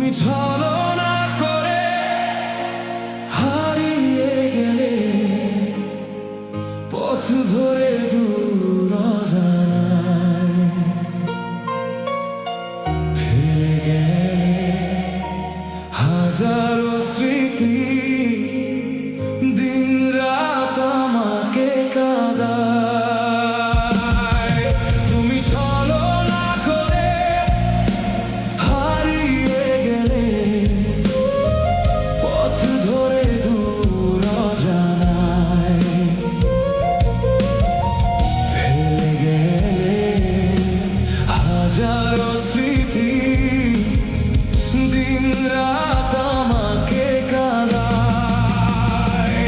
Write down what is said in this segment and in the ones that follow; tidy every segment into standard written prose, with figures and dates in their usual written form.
তুমি ছলনা করে হারিয়ে গেলে পথ ধরে দূর অজানায় ফেলে গেলে হাজারো স্মৃতি দিন রাত আমাকে কাঁদায়। তুমি ছলনা করে হারিয়ে গেলে পথ ধরে দূর অজানায় ফেলে গেলে হাজারো স্মৃতি দিন রাত আমাকে কাঁদায়।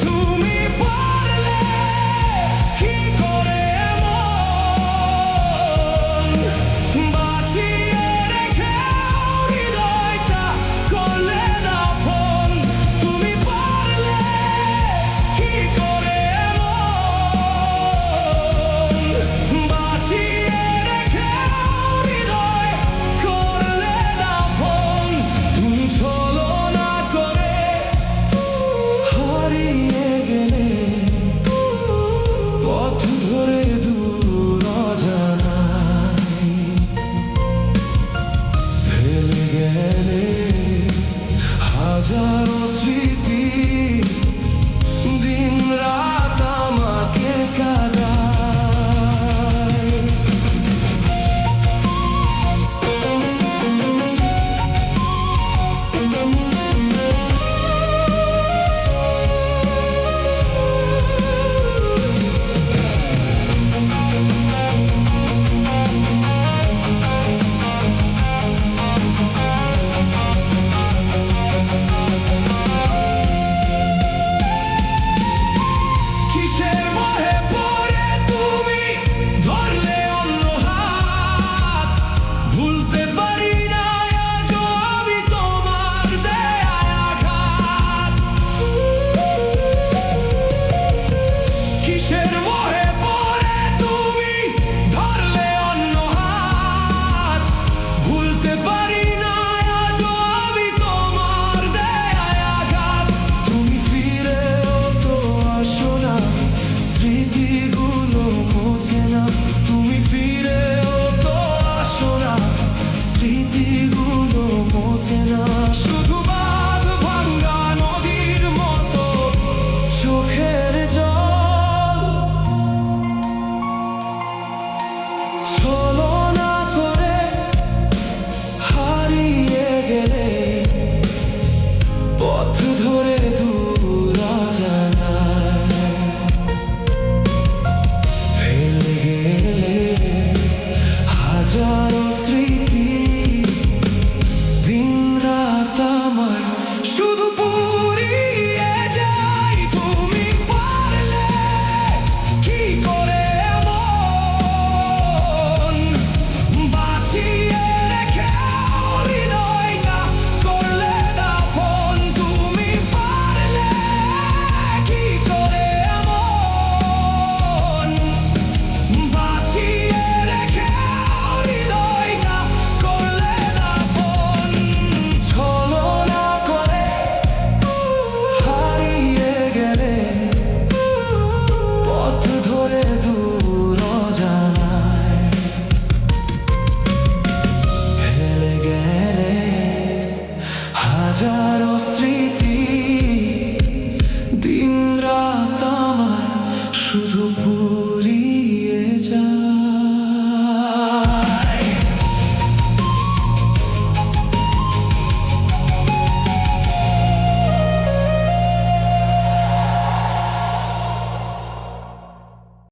তুমি পারলে কি করে মন বাঁচিয়ে রেখে হৃদয়টা করলে দাফন। তুমি পারলে কি করে মন বাঁচিয়ে রেখে হৃদয় করলে দাফন। তুমি ছলনা করে হারিয়ে গেলে পথ ধরে দূর অজানায় ফেলে গেলে হাজারো স্মৃতি দিন রাত আমাকে কাঁদায়। কিসের মোহে পড়ে তুমি ধরলে অন্য হাত, ভুলতে পারি না আজও আমি তোমার দেয়া আঘাত। কিসের মোহে পড়ে তুমি ধরলে অন্য হাত, ভুলতে পারি না আজও আমি তোমার দেয়া আঘাত। তুমি ফিরেও তো আসো না, স্মৃতিগুলো মোছে না। তুমি ফিরেও তো আসো না, স্মৃতিগুলো মোছে না। শুধু বাঁধ ভাঙা নদীর মতো চোখের জল। ছলনা করে হারিয়ে গেলে পথ ধরে দূর অজানায় ফেলে গেলে হাজারো স্মৃতি দিন রাত আমায় শুধু পুড়িয়ে যায়। তুমি পারলে কি করে মন বাঁচিয়ে রেখে হৃদয়টা করলে দাফন। তুমি পারলে কি করে মন বাঁচিয়ে রেখে হৃদয়টা করলে দাফন। ছলনা করে হারিয়ে গেলে পথ ধরে দূর অজানায় ফেলে গেলে হাজারো স্মৃতি